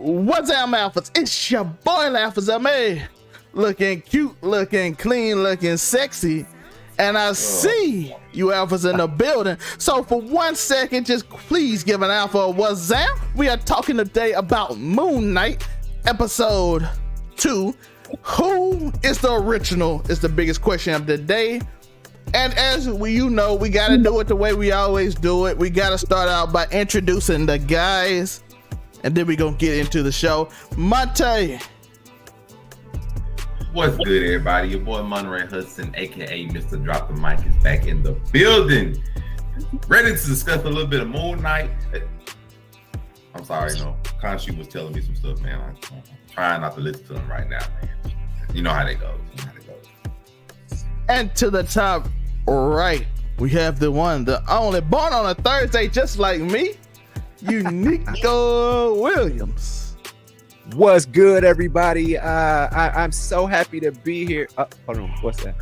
What's up, Alphas? It's your boy Alphas MA. Looking cute, looking clean, looking sexy. And I see you Alphas in the building. So for 1 second, just please give an alpha a what's up. We are talking today about MoonKnight, episode 2. Who is the original is the biggest question of the day. And as we got to do it the way we always do it. We got to start out by introducing the guys. And then we're going to get into the show. Monte. What's good, everybody? Your boy Monterey Hudson, a.k.a. Mr. Drop the Mic, is back in the building. Ready to discuss a little bit of MoonKnight. I'm sorry, Konshu was telling me some stuff, man. I'm trying not to listen to him right now, man. You know how that goes. And to the top right, we have the one, the only, born on a Thursday just like me, Uniqo Williams. What's good, everybody? I'm so happy to be here. Hold on, what's that?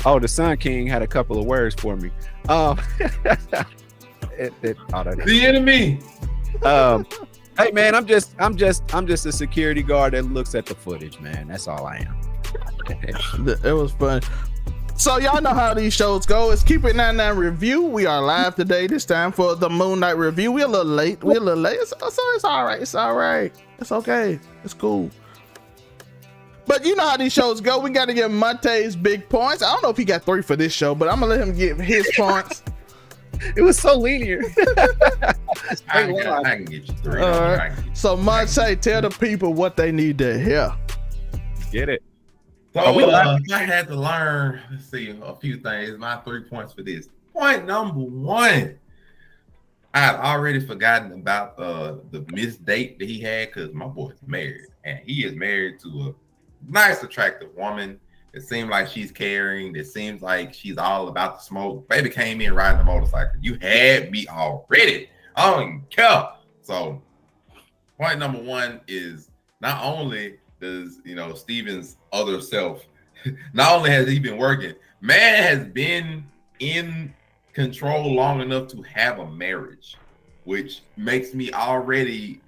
Oh, the Sun King had a couple of words for me. The enemy. Hey man, I'm just a security guard that looks at the footage, man. That's all I am. It was fun. So y'all know how these shows go. It's Keep It 99 review. We are live today, this time for the MoonKnight review. We're a little late. So it's all right. It's all right. It's okay. It's cool. But you know how these shows go. We got to give Monte's big points. I don't know if he got 3 for this show, but I'm going to let him give his points. It was so linear. I can get you 3. Right. So Monte, tell the people what they need to hear. Get it. So I had to learn, let's see, a few things. My 3 points for this. Point number 1. I had already forgotten about the missed date that he had because my boy's married. And he is married to a nice, attractive woman. It seems like she's caring. It seems like she's all about the smoke. Baby came in riding a motorcycle. You had me already. I don't even care. So point number 1 is not only does Steven's other self, not only has he been working, man has been in control long enough to have a marriage, which makes me I've already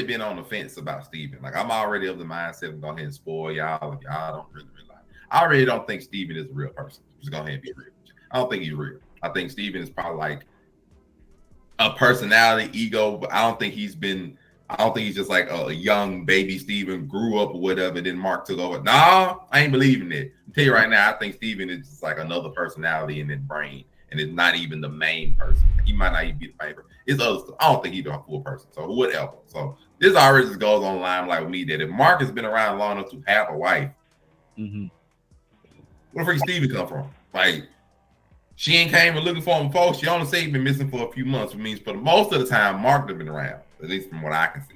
been on the fence about Steven. Like I'm already of the mindset of go ahead and spoil y'all if y'all don't really realize. I really don't think Steven is a real person. Just go ahead and be real. I don't think he's real. I think Steven is probably like a personality, ego, but I don't think he's just like a young baby Steven grew up or whatever, then Mark took over. No, I ain't believing it. I'll tell you right now, I think Steven is just like another personality in his brain, and it's not even the main person. He might not even be the main person. It's other stuff. I don't think he's a full person. So whatever. So this already just goes on line like with me that if Mark has been around long enough to have a wife, where the freak Steven come from? Like, she ain't came and looking for him before. She only said he's been missing for a few months, which means for the most of the time, Mark has been around, at least from what I can see.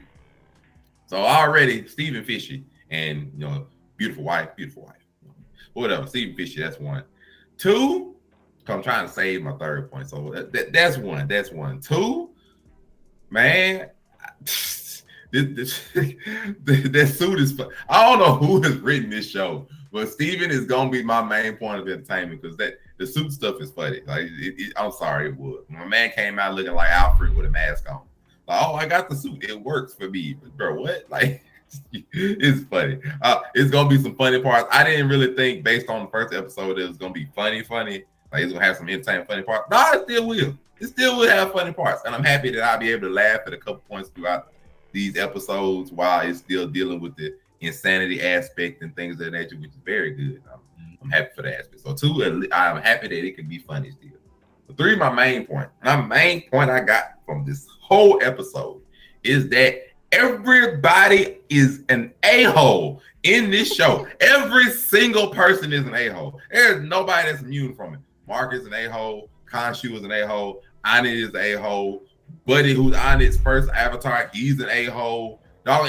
So already, Steven fishy, and beautiful wife. Whatever, Steven fishy, that's 1. 2, I'm trying to save my 3rd point. So that's 1. That's 1. 2, man, that suit is fun. I don't know who has written this show, but Steven is gonna be my main point of entertainment because the suit stuff is funny. Like I'm sorry, it would. My man came out looking like Alfred with a mask on. Like, oh, I got the suit. It works for me, but bro. What? Like, it's funny. It's gonna be some funny parts. I didn't really think based on the first episode it was gonna be funny. Like it's gonna have some entertaining funny parts. No, it still will. It still will have funny parts, and I'm happy that I'll be able to laugh at a couple points throughout these episodes while it's still dealing with the insanity aspect and things of that nature, which is very good. I'm happy for that aspect. So 2, I'm happy that it can be funny still. But 3, my main point I got from this whole episode is that everybody is an a-hole in this show. Every single person is an a-hole. There's nobody that's immune from it. Mark is an a-hole. Konshu is an a-hole. Anit is an a-hole. Buddy, who's Anit's first avatar, he's an a-hole.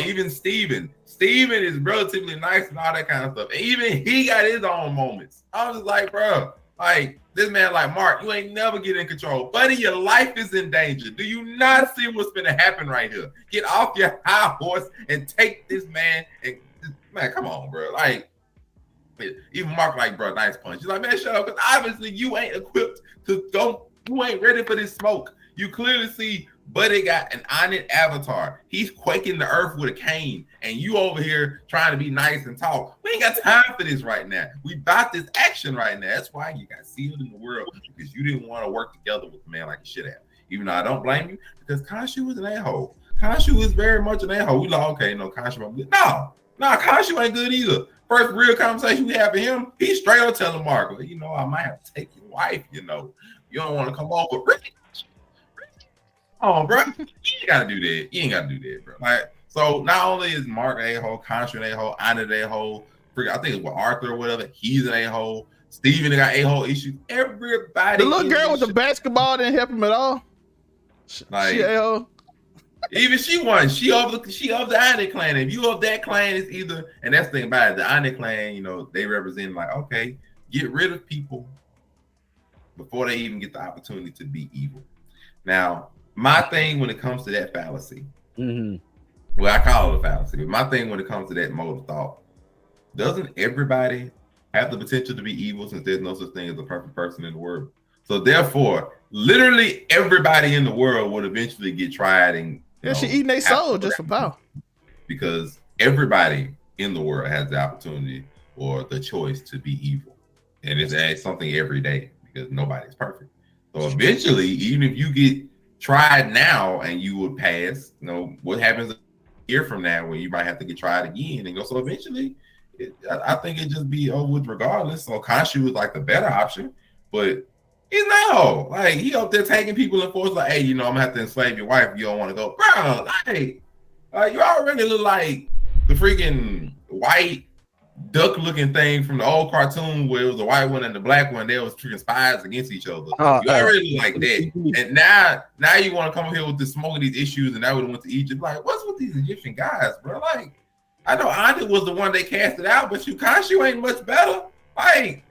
Even Steven is relatively nice and all that kind of stuff. And even he got his own moments. I was just like, bro, like this man, like Mark, you ain't never get in control. Buddy, your life is in danger. Do you not see what's gonna happen right here? Get off your high horse and take this man. And man, come on, bro. Like, even Mark, like, bro, nice punch. He's like, man, shut up, because obviously you ain't equipped to go. You ain't ready for this smoke. You clearly see but it got an Onyx avatar. He's quaking the earth with a cane, and you over here trying to be nice and talk. We ain't got time for this right now. We about this action right now. That's why you got sealed in the world, because you didn't want to work together with the man like you should have. Even though I don't blame you, because Konshu was an a-hole. Konshu is very much an a-hole. We like, okay, no, Konshu, I'm good. No, Konshu ain't good either. First real conversation we have with him, he's straight up telling Marco, you know, I might have to take your wife, you know. You don't want to come over. Oh, bro, you ain't got to do that. You ain't got to do that, bro. Like, so not only is Mark an a-hole, Konshu an a-hole, Anna an a-hole, I think it's with Arthur or whatever, he's an a-hole. Steven got a-hole issues. Everybody. The little girl with the basketball didn't help him at all. Like, she a-hole. Even she won. She of the Onyx clan. If you of that clan, it's either, and that's the thing about it, the Onyx clan, you know, they represent like, okay, get rid of people before they even get the opportunity to be evil. Now, my thing when it comes to that fallacy, well, I call it a fallacy, but my thing when it comes to that mode of thought, doesn't everybody have the potential to be evil, since there's no such thing as a perfect person in the world? So therefore, literally everybody in the world would eventually get tried and she eating their soul just for power. Because everybody in the world has the opportunity or the choice to be evil. And it's something every day, because nobody's perfect. So eventually, even if you get tried now and you would pass, you know, what happens a year from now when you might have to get tried again and go? So eventually, I think it just be over with regardless. So Konshu is like the better option, but he's no, like, he up there taking people in force, like, hey, you know, I'm gonna have to enslave your wife if you don't want to go. Bro, like, you already look like the freaking white duck looking thing from the old cartoon where it was the white one and the black one. They was freaking spies against each other. You already look like that. And now you want to come here with this smoking these issues, and now we went to Egypt. Like, what's with these Egyptian guys, bro? Like, I know Anta was the one they casted out, but Konshu ain't much better. Like,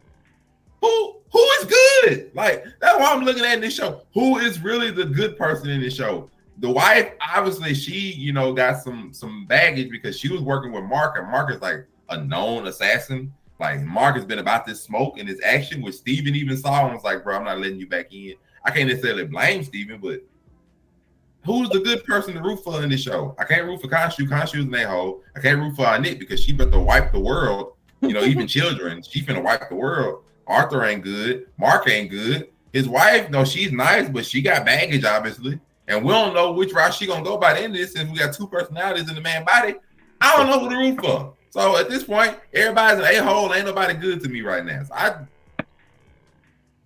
who is good? Like, that's why I'm looking at this show. Who is really the good person in this show? The wife, obviously, she, you know, got some baggage because she was working with Mark, and Mark is like a known assassin. Like, Mark has been about this smoke and this action, which Steven even saw and was like, bro, I'm not letting you back in. I can't necessarily blame Steven, but who's the good person to root for in this show? I can't root for Konshu. Konshu's an a-hole. I can't root for Annette because she better wipe the world. You know, even children. She finna wipe the world. Arthur ain't good. Mark ain't good. His wife, no, she's nice, but she got baggage, obviously. And we don't know which route she gonna go by the end of this. Since we got two personalities in the man body, I don't know who to root for. So at this point, everybody's an a-hole. Ain't nobody good to me right now. So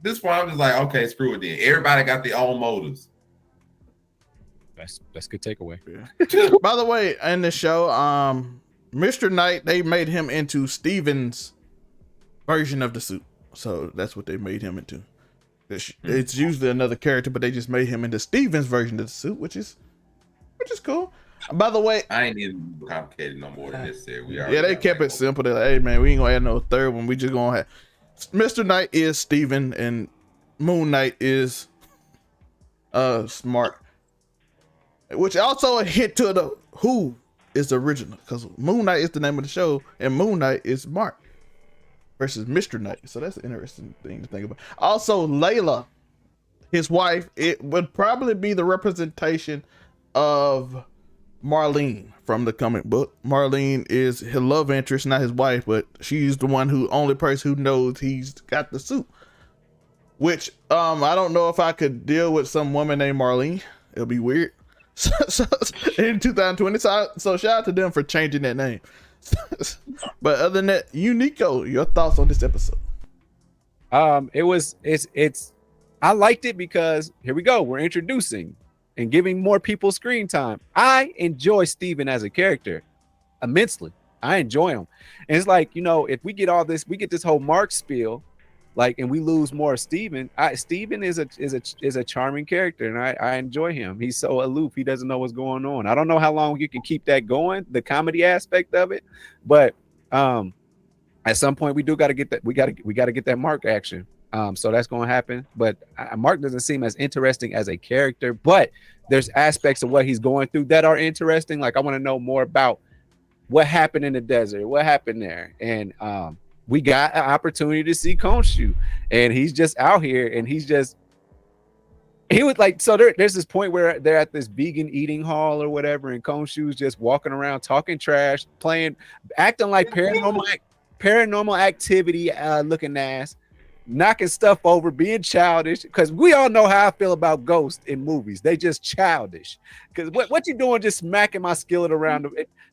this point, I'm just like, okay, screw it then. Everybody got their own motives. That's a good takeaway. Yeah. By the way, in the show, Mr. Knight, they made him into Steven's version of the suit. So that's what they made him into. It's usually another character, but they just made him into Steven's version of the suit, which is cool. By the way, I ain't even complicated no more than necessary. They kept it simple. They're like, hey man, we ain't gonna add no third one. We just gonna have Mr. Knight is Steven and MoonKnight is Smart. Which also a hint to the who is the original, because MoonKnight is the name of the show and MoonKnight is Mark versus Mr. Knight. So that's an interesting thing to think about. Also, Layla, his wife, it would probably be the representation of Marlene from the comic book. Marlene is his love interest, not his wife, but she's the only person who knows he's got the suit. Which I don't know if I could deal with some woman named Marlene. It'll be weird. So in 2020, so shout out to them for changing that name. But other than that, Uniqo, your thoughts on this episode? It's I liked it because here we go, we're introducing and giving more people screen time. I enjoy Steven as a character immensely. I enjoy him, and it's like, you know, if we get all this, we get this whole Mark spiel, like, and we lose more of Steven. Steven is a charming character, and I enjoy him. He's so aloof. He doesn't know what's going on. I don't know how long you can keep that going, the comedy aspect of it, but at some point we do got to get that. We got to get that Mark action. So that's going to happen. But Mark doesn't seem as interesting as a character, but there's aspects of what he's going through that are interesting. Like, I want to know more about what happened in the desert, what happened there, and we got an opportunity to see Konshu, and he's just out here, and he's just he was like, so there's this point where they're at this vegan eating hall or whatever, and Konshu's just walking around talking trash, acting like paranormal activity looking ass, knocking stuff over, being childish. Because we all know how I feel about ghosts in movies. They just childish. Because what you doing just smacking my skillet around,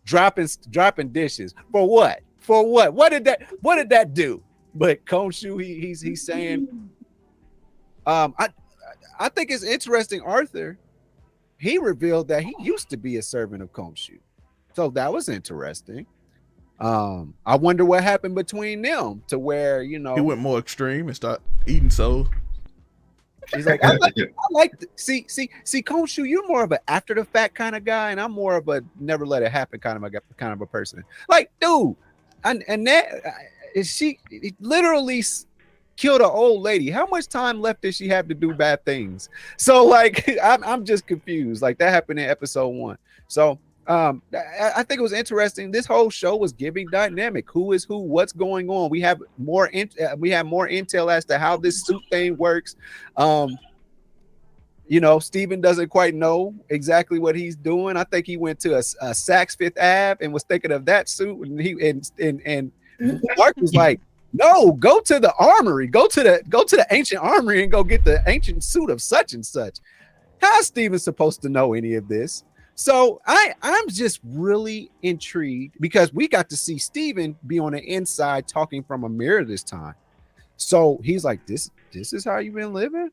dropping dishes for what? For what? What did that do? But Konshu, he's saying, I think it's interesting. Arthur, he revealed that he used to be a servant of Konshu, so that was interesting. I wonder what happened between them to where, you know, he went more extreme and started eating souls. He's like, see, Konshu, you're more of an after the fact kind of guy, and I'm more of a never let it happen kind of a person. Like, dude, and that she literally killed an old lady. How much time left did she have to do bad things? So like, I'm just confused. Like that happened in episode 1. So I think it was interesting. This whole show was giving dynamic. Who is who? What's going on? We have more intel as to how this suit thing works. You know, Steven doesn't quite know exactly what he's doing. I think he went to a Saks Fifth Ave and was thinking of that suit, and Mark was like, "No, go to the armory. Go to the ancient armory and go get the ancient suit of such and such." How's Steven supposed to know any of this? So I'm just really intrigued because we got to see Steven be on the inside talking from a mirror this time. So he's like, this is how you've been living?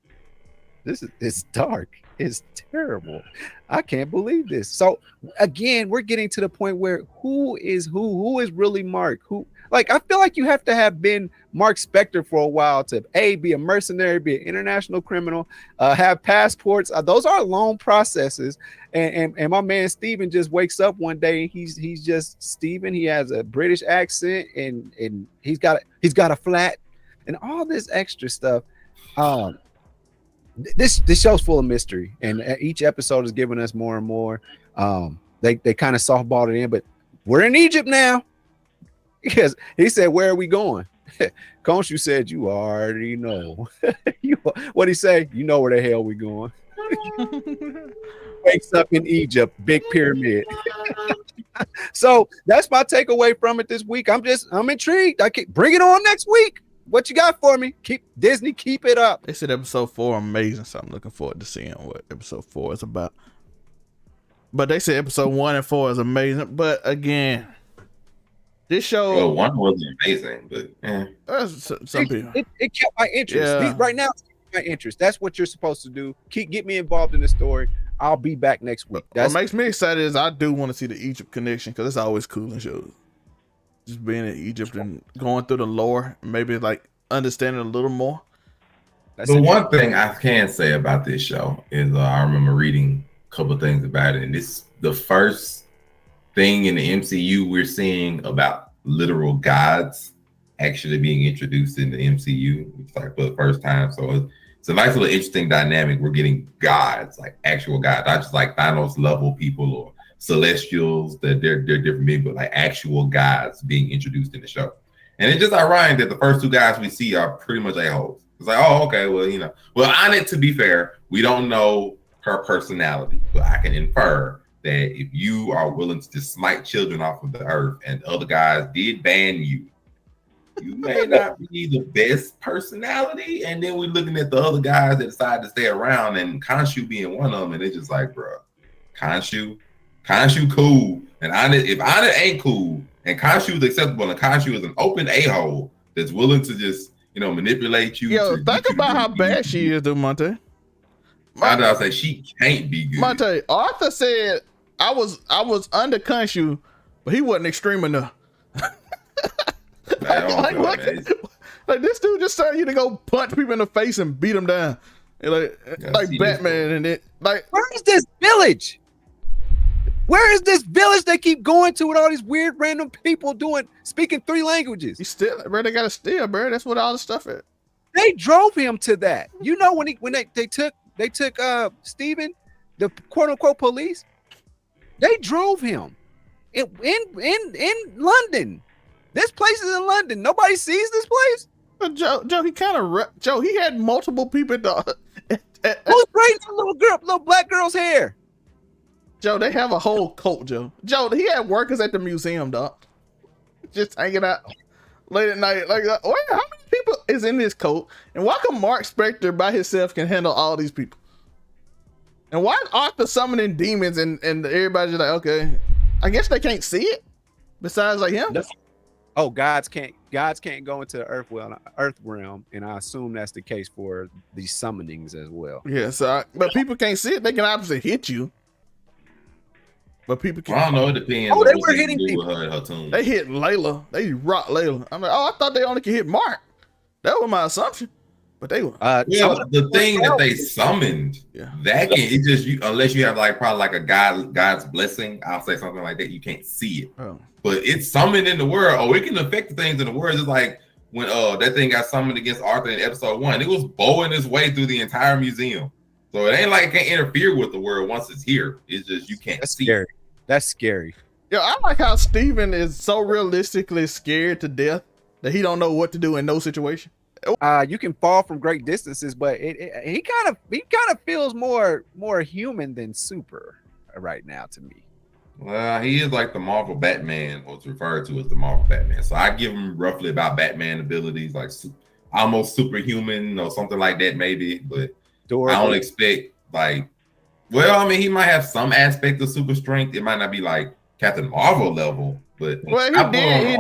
It's dark. It's terrible. I can't believe this. So again, we're getting to the point where who is really Mark? Like, I feel like you have to have been Mark Spectre for a while to be a mercenary, be an international criminal, have passports. Those are long processes. And my man Steven just wakes up one day and he's just Steven. He has a British accent and he's got a flat and all this extra stuff. This show's full of mystery, and each episode is giving us more and more. They kind of softballed it in, but we're in Egypt now. Because he said, "Where are we going?" Konshu said, "You already know." What'd he say? "You know where the hell we going." Wakes up in Egypt, big pyramid. So that's my takeaway from it this week. I'm intrigued. Bring it on next week. What you got for me? Keep it up. They said episode 4 amazing, so I'm looking forward to seeing what episode 4 is about. But they said episode 1 and 4 is amazing. But again, this show, well, 1 wasn't amazing, but some people it kept my interest. Yeah. Right now, it's my interest. That's what you're supposed to do. Get me involved in the story. I'll be back next week. What makes me excited is I do want to see the Egypt connection because it's always cool in shows. Just being in Egypt and going through the lore, maybe like understanding a little more. The one thing I can say about this show is I remember reading a couple of things about it, and it's the first thing in the MCU we're seeing about literal gods actually being introduced in the MCU. It's like for the first time, so it's a nice little interesting dynamic. We're getting gods, like actual gods, not just like Thanos level people or celestials that they're different beings, but like actual gods being introduced in the show. And it's just ironic that the first 2 guys we see are pretty much a-holes. It's like, oh, okay, well, you know. Well, on it, to be fair, we don't know her personality, but I can infer that if you are willing to just smite children off of the earth and other guys did ban you, you may not be the best personality. And then we're looking at the other guys that decide to stay around, and Konshu being one of them, and it's just like, bro, Konshu cool, and if Anna ain't cool, and Konshu is acceptable, and Konshu is an open a-hole that's willing to just, you know, manipulate you. Yo, think about how bad she is, though, Monte. I say she can't be good. Monte, Arthur said I was under Konshu, but he wasn't extreme enough. Like this dude just telling you to go punch people in the face and beat them down, and like Batman, and it like. Where is this village? Where is this village they keep going to with all these weird random people speaking 3 languages? He still, bro. They gotta steal, bro. That's what all the stuff is. They drove him to that. You know when they took Steven, the quote unquote police, they drove him in London. This place is in London. Nobody sees this place. But Joe, he kind of he had multiple people Who's braiding the little black girl's hair? Joe, they have a whole cult, Joe. Joe, he had workers at the museum, dog. Just hanging out late at night. Like, wait, how many people is in this cult? And why come Mark Spectre by himself can handle all these people? And why is Arthur summoning demons and everybody's just like, okay, I guess they can't see it besides like him? Oh, gods can't go into the earth realm, and I assume that's the case for these summonings as well. Yeah, so but people can't see it. They can obviously hit you. But people can't. I don't know. It depends. Oh, they were hitting people. Her tomb. They hit Layla. They rock Layla. I'm like, oh, I thought they only could hit Mark. That was my assumption. But they were. The thing that they summoned, yeah, that can it just unless you have like probably like a God's blessing. I'll say something like that. You can't see it, but it's summoned in the world. Oh, it can affect the things in the world. It's like when that thing got summoned against Arthur in episode 1. It was bowing its way through the entire museum. So it ain't like it can't interfere with the world once it's here. It's just you can't see. Scary. That's scary. Yeah, I like how Steven is so realistically scared to death that he don't know what to do in no situation. You can fall from great distances, but he kind of feels more human than super right now to me. Well, he is like the Marvel Batman, what's referred to as the Marvel Batman. So I give him roughly about Batman abilities, like almost superhuman or something like that, maybe. But I don't expect like. Well, I mean, he might have some aspect of super strength. It might not be like Captain Marvel level, but well, he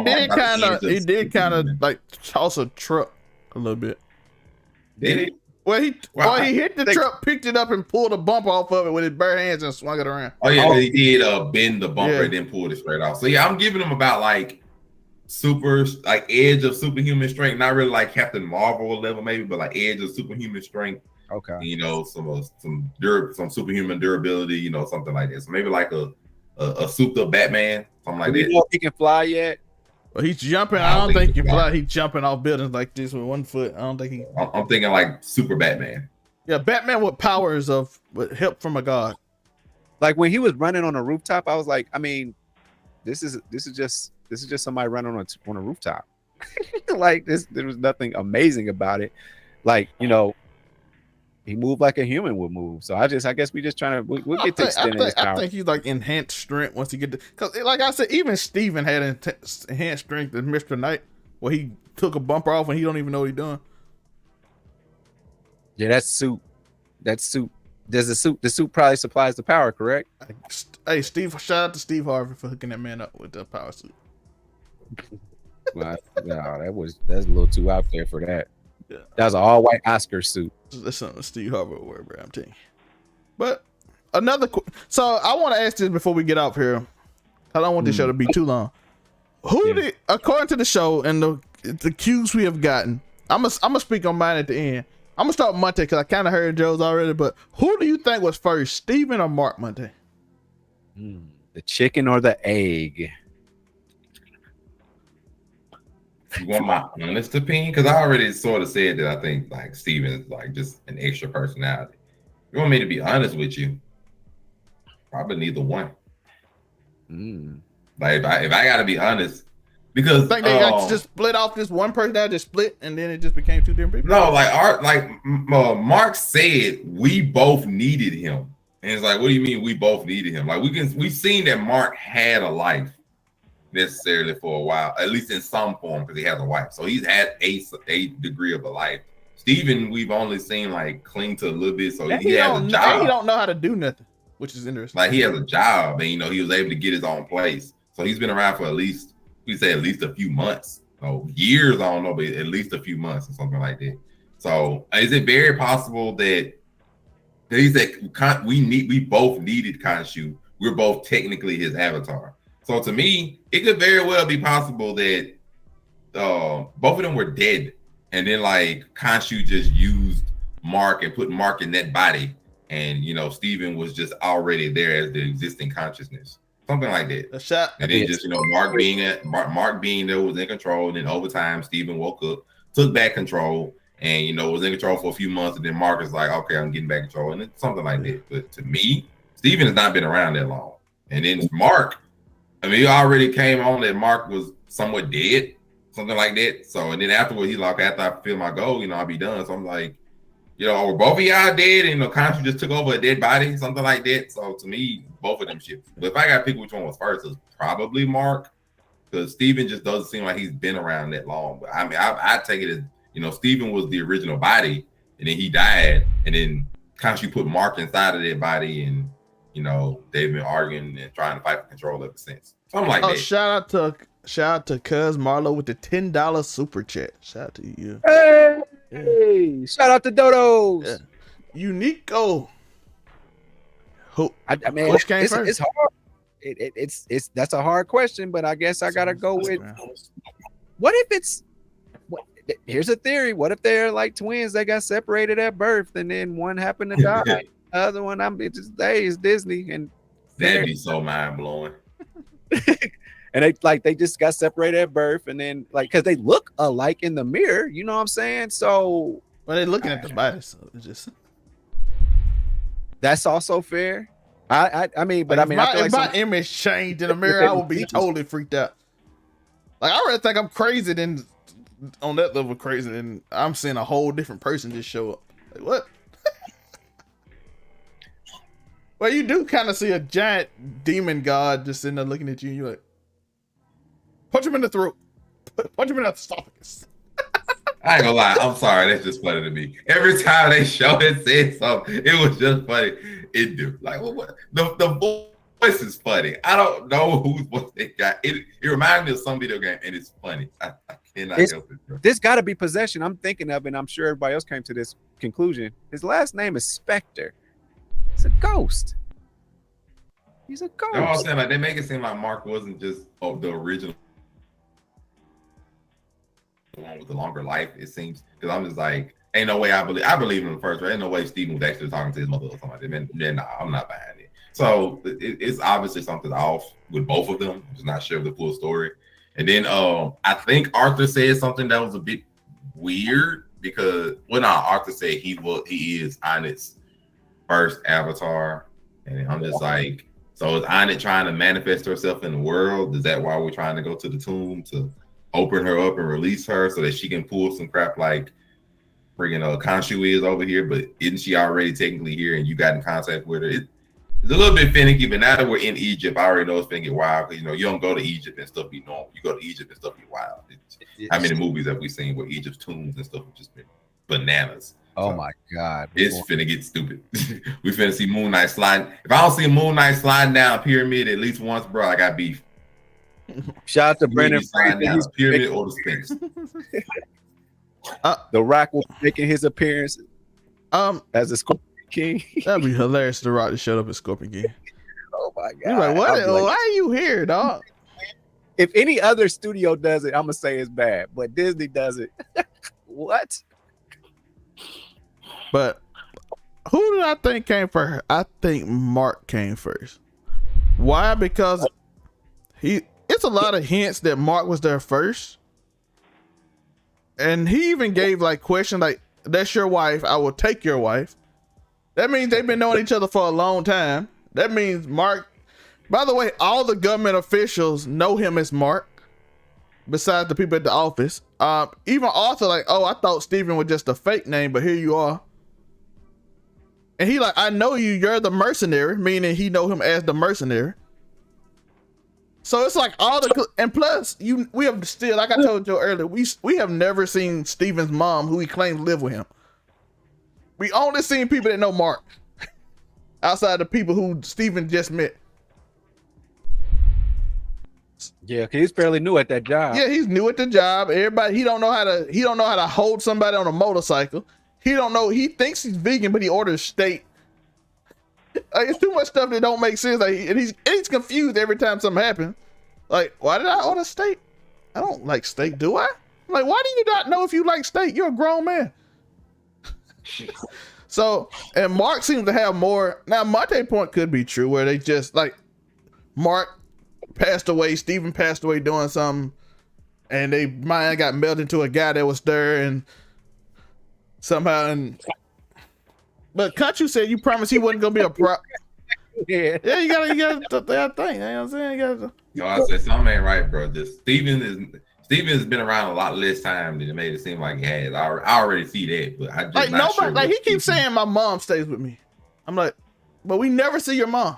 did kind of like toss a truck a little bit. Did he? Well, he hit the truck, picked it up, and pulled a bumper off of it with his bare hands and swung it around. Oh yeah, he did bend the bumper and then pulled it straight off. So yeah, I'm giving him about like edge of superhuman strength, not really like Captain Marvel level maybe, but like edge of superhuman strength. Okay. You know, some superhuman durability, you know, something like this. So maybe like a souped up Batman, something like that. You know if he can fly yet? Well, he's jumping. I don't think he can fly. He's jumping off buildings like this with 1 foot. I don't think he. I'm thinking like super Batman. Yeah, Batman with powers with help from a god. Like when he was running on a rooftop, I was like, I mean, this is just somebody running on a rooftop. Like there was nothing amazing about it. Like, you know, he moved like a human would move. So I guess we just trying to we'll get to extend his power. I think he's like enhanced strength once he get because like I said, even Steven had enhanced strength as Mr. Knight, where he took a bumper off and he don't even know what he's doing. Yeah, that suit. The suit probably supplies the power, correct? Hey, shout out to Steve Harvey for hooking that man up with the power suit. Well, no, that's a little too out there for that. Yeah. That was an all-white Oscar suit. That's something Steve Harvey would wear, bro. I'm telling you. But so I want to ask this before we get off here. I don't want this show to be too long. According to the show and the cues we have gotten, I'm gonna speak on mine at the end. I'm gonna start with Monte because I kind of heard Joe's already. But who do you think was first, Steven or Mark Monte? The chicken or the egg? You want my honest opinion? Because I already sort of said that I think like Steven is like just an extra personality. You want me to be honest with you? Probably neither one. Like if I gotta be honest, because I think they got just split off this one person that just split and then it just became two different people. No, like Mark said, we both needed him, and it's like, what do you mean we both needed him? Like we've seen that Mark had a life necessarily for a while, at least in some form, because he has a wife, so he's had a degree of a life. Steven, we've only seen like cling to a little bit, so he has a job. He don't know how to do nothing, which is interesting. Like he has a job, and you know he was able to get his own place, so he's been around for at least a few months, years. I don't know, but at least a few months or something like that. So is it very possible that he said we both needed Konshu? We're both technically his avatar. So to me, it could very well be possible that both of them were dead, and then like Konshu just used Mark and put Mark in that body, and you know Steven was just already there as the existing consciousness, something like that. A shot. And then just Mark being there was in control, and then over time Steven woke up, took back control, and was in control for a few months, and then Mark is like, okay, I'm getting back control, and it's something like that. But to me, Steven has not been around that long, and then Mark. I mean, he already came on that Mark was somewhat dead, something like that. So, and then afterwards, he's like, after I fulfill my goal, I'll be done. So I'm like, or both of y'all dead, and Konshu just took over a dead body, something like that. So to me, both of them shit. But if I got to pick which one was first, it's probably Mark, because Steven just doesn't seem like he's been around that long. But I mean, I take it as Steven was the original body, and then he died, and then Konshu put Mark inside of that body, and they've been arguing and trying to fight for control ever since. Something like that. Shout out to Cuz Marlo with the $10 super chat. Shout out to you. Hey, shout out to Dodos. Yeah. Uniqo. Who? I mean, which came first? It's hard. It's that's a hard question, but I guess I gotta go with. What if it's? Here's a theory. What if they're like twins? They got separated at birth, and then one happened to die. The other one, it's Disney, and that'd be so mind blowing. And they just got separated at birth, and then because they look alike in the mirror, you know what I'm saying? So, well, they're looking at the body, so it's just that's also fair. I mean, but like, I feel if my image changed in the mirror, I would be totally freaked out. Like, I really think I'm crazy than on that level crazy, and I'm seeing a whole different person just show up. Like, what? Well, you do kind of see a giant demon god just sitting there looking at you, and you're like, punch him in the throat. Punch him in the esophagus. I ain't gonna lie. I'm sorry. That's just funny to me. Every time they show it, said something, it was just funny. It do. Like, what? The voice is funny. I don't know whose voice they got. It reminds me of some video game, and it's funny. I cannot help it, bro. This got to be possession. I'm thinking of, and I'm sure everybody else came to this conclusion. His last name is Spectre. It's a ghost. He's a ghost. You know what I'm saying? Like, they make it seem like Mark wasn't just the original one with the longer life, it seems. Because I'm just like, ain't no way I believe in the first, right? Ain't no way Steven was actually talking to his mother or something like that. Then nah, I'm not behind it. So it's obviously something off with both of them. I'm just not sure of the full story. And then I think Arthur said something that was a bit weird because Arthur said he is Annet's first avatar. And I'm just like, so is Annet trying to manifest herself in the world? Is that why we're trying to go to the tomb to open her up and release her so that she can pull some crap like friggin' Konshu is over here? But isn't she already technically here and you got in contact with her? It's a little bit finicky, but now that we're in Egypt, I already know it's gonna get wild because you don't go to Egypt and stuff be normal. You go to Egypt and stuff be wild. How many movies have we seen where Egypt's tombs and stuff have just been bananas? Oh my God. It's finna get stupid. We finna see MoonKnight sliding. If I don't see MoonKnight sliding down a pyramid at least once, bro, I got beef. Shout out to Brandon. He's pyramid or the Sphinx. The Rock will be making his appearance as a Scorpion King. That'd be hilarious. The Rock just showed up as Scorpion King. Oh my God. You're like, what? Why are you here, dog? If any other studio does it, I'm gonna say it's bad, but Disney does it. What? But who did I think came first? I think Mark came first. Why? Because it's a lot of hints that Mark was there first. And he even gave like questions like, that's your wife, I will take your wife. That means they've been knowing each other for a long time. That means Mark, by the way, all the government officials know him as Mark, besides the people at the office. Even Arthur like, oh, I thought Steven was just a fake name, but here you are. And he like, I know you, you're the mercenary, meaning he know him as the mercenary. So it's like all the, and plus we have still, like I told you earlier, we have never seen Steven's mom, who he claims live with him. We only seen people that know Mark, outside the people who Steven just met. Yeah, cause he's fairly new at that job. Yeah, he's new at the job. Everybody, he don't know how to hold somebody on a motorcycle. He don't know. He thinks he's vegan, but he orders steak. Like, it's too much stuff that don't make sense. Like, and he's confused every time something happens. Like, why did I order steak? I don't like steak, do I? Like, why do you not know if you like steak? You're a grown man. So, and Mark seems to have more. Now, Monte point could be true, where they just like Mark passed away, Steven passed away doing something, and they mind got melted into a guy that was there, and somehow. But Konshu said you promised he wasn't gonna be a prop. Yeah, you gotta that thing. You know what I'm saying? I said something ain't right, bro. Steven Steven has been around a lot less time than it made it seem like he has. I already see that, but I just Like not nobody, sure like he what keeps Steven- saying my mom stays with me. I'm like, but we never see your mom.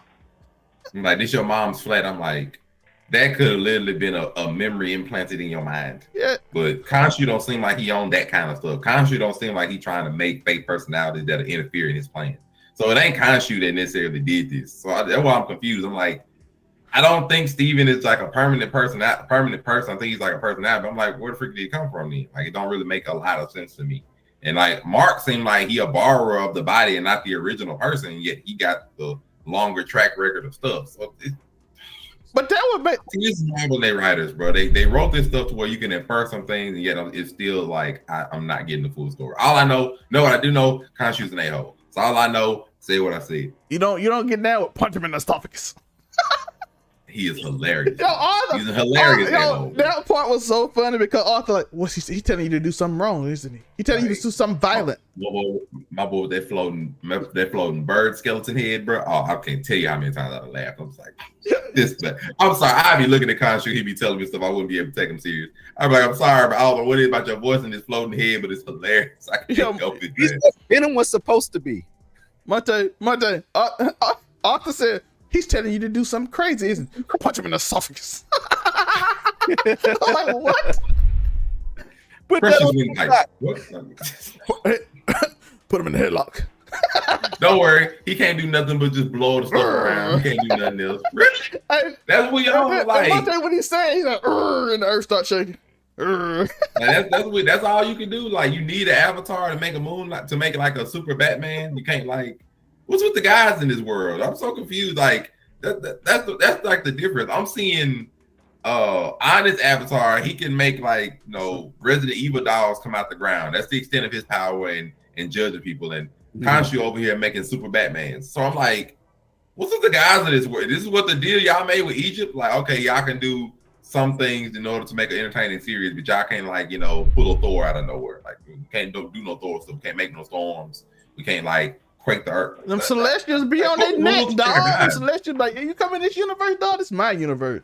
I'm like, this your mom's flat. I'm like, that could have literally been a memory implanted in your mind. Yeah, But Konshu don't seem like he owned that kind of stuff. Konshu don't seem like he trying to make fake personalities that'll interfere in his plan. So it ain't Konshu that necessarily did this. So that's why I'm confused. I'm like, I don't think Steven is like a permanent person. I think he's like a personality. But I'm like, where the freak did he come from then? Like, it don't really make a lot of sense to me. And like Mark seemed like he a borrower of the body and not the original person, yet he got the longer track record of stuff. So but that would make it's normal they writers, bro. They wrote this stuff to where you can infer some things, and yet it's still like I'm not getting the full story. All I know what I do know, Khonshu's an a-hole. So all I know, say what I said. you don't get down with punch him in the esophagus. He is hilarious. Yo, Arthur, He's a hilarious a-hole. that part was so funny because Arthur, like, what's he telling you to do something wrong, isn't he? He telling you to do something violent. My boy, that floating bird skeleton head, bro. Oh, I can't tell you how many times I laughed. I was like, I'm sorry. I'd be looking at Konshu, he'd be telling me stuff I wouldn't be able to take him serious. I'd be like, I'm sorry, but I don't know what it is about your voice and this floating head, but it's hilarious. I can't go with that. Venom was supposed to be. Monte, Arthur said he's telling you to do something crazy, isn't he? Punch him in the esophagus. I'm like, what? Put Precious that on Wing the Knight. back. Put him in the headlock. Don't worry, he can't do nothing but just blow the stuff around. He can't do nothing else. Really? That's what y'all like. Monte, what he saying? He's like, and the earth starts shaking. That's all you can do. Like, you need an avatar to make a MoonKnight, to make like a super Batman. You can't like, what's with the guys in this world? I'm so confused. Like that's like the difference. I'm seeing on his avatar, he can make like Resident Evil dolls come out the ground. That's the extent of his power and judging people. And Konshu over here making super Batmans. So I'm like, what's with the guys in this world? This is what the deal y'all made with Egypt. Like, okay, y'all can do some things in order to make an entertaining series, but y'all can't like pull a Thor out of nowhere. Like, we can't do no Thor stuff. We can't make no storms. We can't like quake the earth. Them Celestials be on their neck, dog. Them Celestials like, you come in this universe, dog. This is my universe.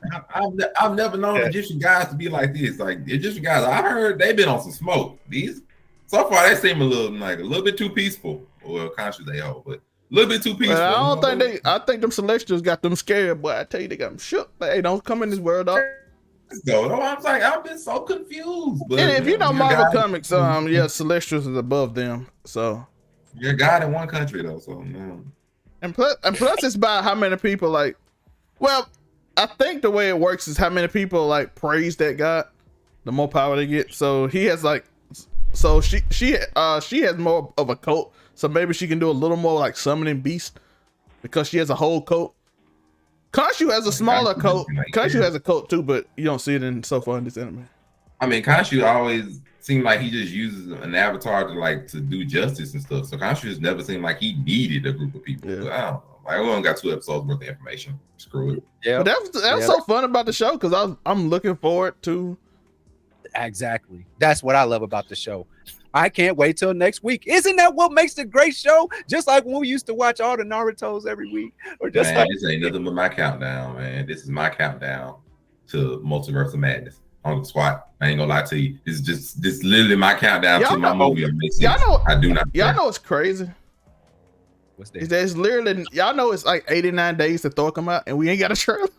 I've never known Egyptian guys to be like this. Like, Egyptian guys, I heard they've been on some smoke. These so far they seem a little bit too peaceful. Well, conscious they are, but a little bit too peaceful. But I think them Celestials got them scared, boy. I tell you, they got them shook. Like, hey, don't come in this world, dog. No, I'm like, I've been so confused. But And if you know Marvel Comics, Celestials is above them. So you're a god in one country though, so no. And plus it's about how many people like. Well, I think the way it works is how many people like praise that god, the more power they get. So he has like, so she has more of a cult. So maybe she can do a little more like summoning beast because she has a whole cult. Konshu has a smaller cult. Konshu has a cult too, but you don't see it so far in this anime. I mean, Konshu always seemed like he just uses an avatar to do justice and stuff. So Konshu just never seemed like he needed a group of people. Yeah. But I don't know. Like, we only got 2 episodes worth of information. Screw it. Yeah, but that's so fun about the show because I'm looking forward to. Exactly. That's what I love about the show. I can't wait till next week. Isn't that what makes the great show? Just like when we used to watch all the Narutos every week. Or just man, this ain't nothing but my countdown, man. This is my countdown to Multiverse of Madness on the squad. I ain't gonna lie to you. This literally my countdown to my movie. I do not. Y'all know it's crazy. What's that? It's literally, y'all know it's like 89 days to Thor come out, and we ain't got a trailer.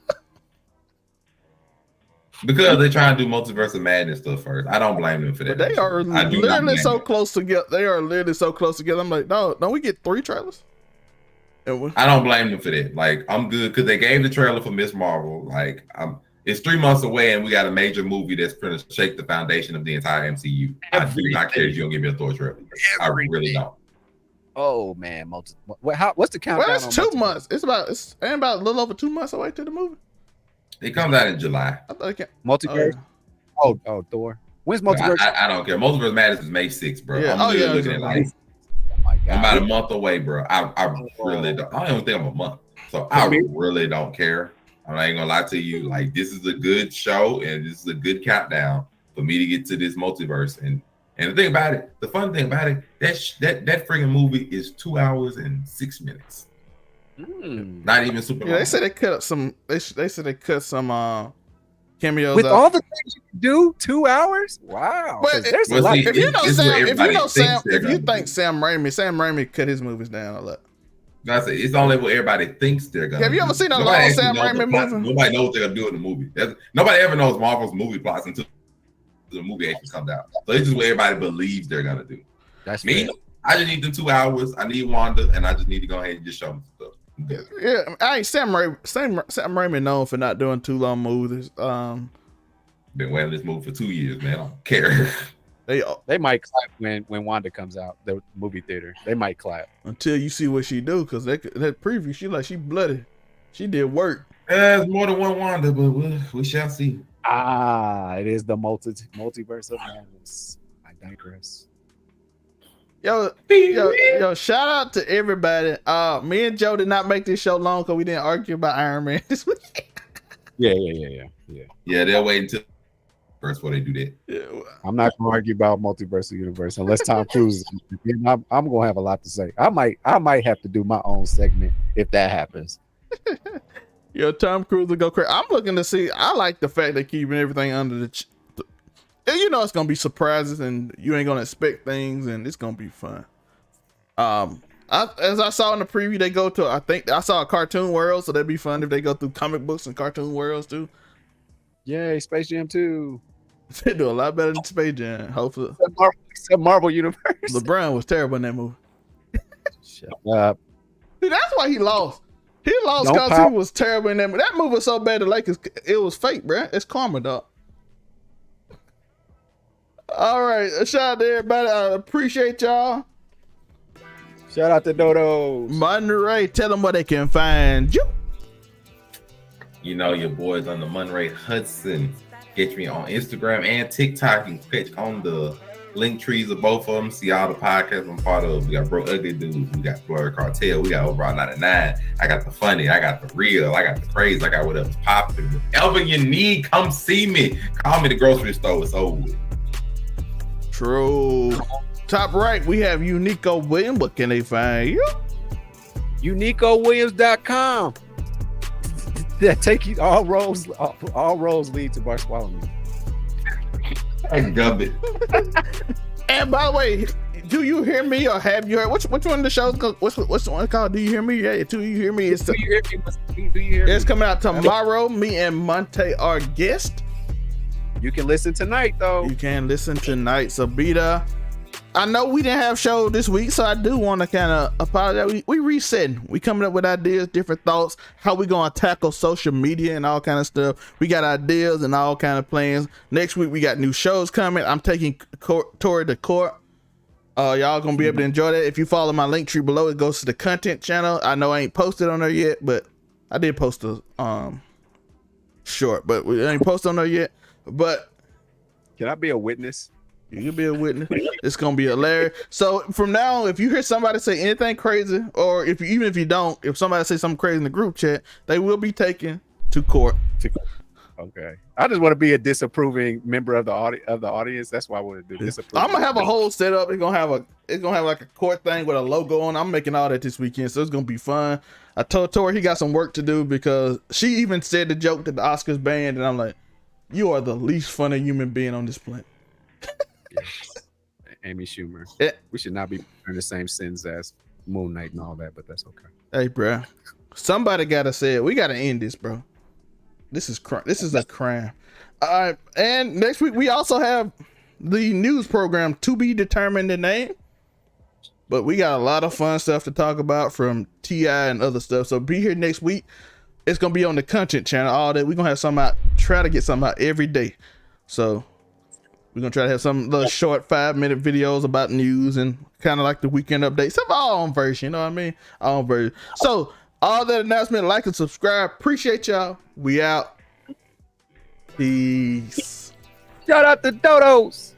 Because they're trying to do Multiverse of Madness stuff first. I don't blame them for that. But they are literally so close together. They are literally so close together. I'm like, no, don't we get 3 trailers? I don't blame them for that. Like, I'm good because they gave the trailer for Miss Marvel. Like, it's 3 months away, and we got a major movie that's going to shake the foundation of the entire MCU. I do not care if you don't give me a Thor trailer. I really don't. Oh man, what's the countdown? Well, it's 2 months. It's about a little over 2 months away to the movie. It comes out in July. Multiverse. Oh, Thor. When's Multiverse? I don't care. Multiverse Madness is May 6th, bro. Yeah. I'm looking at like, I'm about a month away, bro. I really don't. I don't even think I'm a month. So I really don't care. I'm not even gonna lie to you. Like, this is a good show, and this is a good countdown for me to get to this multiverse. And the thing about it, the fun thing about it, that freaking movie is 2 hours and 6 minutes. Not even super long. They said they cut some. They said they cut some cameos. With all the things you can do, 2 hours? Wow. But There's a well, lot. see, if you know it's Sam, what if you everybody know Sam, thinks they're if you gonna think do. Sam Raimi cut his movies down a lot. I say it's only what everybody thinks they're gonna. Have you do. ever seen a Nobody long actually Sam knows the Raimi plot. movie? Nobody knows what they're gonna do in the movie. Nobody ever knows Marvel's movie plots until the movie actually comes out. So it's just what everybody believes they're gonna do. That's Me, fair. I just need them 2 hours. I need Wanda, and I just need to go ahead and just show them stuff. Yeah, I ain't Sam Raimi known for not doing too long movies. Been wearing this movie for 2 years, man. I don't care. They might clap when Wanda comes out, the movie theater. They might clap. Until you see what she do, because that preview, she bloody. She did work. There's more than one Wanda, but we shall see. It is the multiverse of madness. I digress. Yo, shout out to everybody. Me and Joe did not make this show long because we didn't argue about Iron Man this week. Yeah. Yeah, they'll wait until first before they do that. Yeah. I'm not gonna argue about multiverse of universe unless Tom Cruise. I'm gonna have a lot to say. I might have to do my own segment if that happens. Yo, Tom Cruise will go crazy. I'm looking to see. I like the fact they're keeping everything under the. You know it's gonna be surprises and you ain't gonna expect things and it's gonna be fun. As I saw in the preview, they go to. I think I saw a cartoon world, so that'd be fun if they go through comic books and cartoon worlds too. Yay, Space Jam 2. They do a lot better than Space Jam. Hopefully, Except Marvel Universe. LeBron was terrible in that movie. Shut up. See, that's why he lost. He lost because he was terrible in that movie. That movie was so bad, the Lakers, it was fake, bruh. It's karma, dog. All right, shout out to everybody. I appreciate y'all. Shout out to Dodos. Monterey, tell them where they can find you. You know your boys on the Monterey Hudson. Get me on Instagram and TikTok. You can catch on the link trees of both of them. See all the podcasts I'm part of. We got Bro Ugly Dudes. We got Blurry Cartel. We got Overall 99. I got the funny. I got the real. I got the crazy. I got whatever's popping. Whatever you need, come see me. Call me the grocery store. It's over with. True. Top right, we have Uniqo Williams. What can they find you? UniqoWilliams.com. That take you all roads lead to Barcelona. I gub it. And by the way, do you hear me or have you heard? Which one of the shows? What's the one called? Do you hear me? Yeah, do you hear me? Do you hear me? It's coming out tomorrow. Me and Monte are guest. You can listen tonight though. You can listen tonight. So be there. I know we didn't have show this week, so I do want to kind of apologize. We resetting. We coming up with ideas, different thoughts, how we gonna tackle social media and all kind of stuff. We got ideas and all kind of plans. Next week we got new shows coming. I'm taking Tori to court. Y'all gonna be able to enjoy that. If you follow my link tree below, it goes to the content channel. I know I ain't posted on there yet, but I did post a short, but we ain't posted on there yet. But can I be a witness? You can be a witness. It's gonna be hilarious. So from now on, if you hear somebody say anything crazy, or even if you don't, if somebody say something crazy in the group chat, they will be taken to court. Okay. I just want to be a disapproving member of the audience. That's why I want to do this. I'm gonna have a whole setup. It's gonna have like a court thing with a logo on. I'm making all that this weekend, so it's gonna be fun. I told Tori he got some work to do because she even said the joke that the Oscars banned, and I'm like, you are the least funny human being on this planet. Amy Schumer. Yeah. We should not be in the same sins as MoonKnight and all that, but that's okay. Hey, bro, somebody gotta say it. We gotta end this, bro. This is a crime. All right, and next week we also have the news program to be determined the name, but we got a lot of fun stuff to talk about from T.I. and other stuff. So be here next week. It's gonna be on the content channel all day. We're gonna have something out. Try to get something out every day. So we're gonna try to have some little short 5-minute videos about news and kind of like the weekend updates. Some our own version, you know what I mean? Our own version. So all that announcement, like and subscribe. Appreciate y'all. We out. Peace. Shout out to Dodos.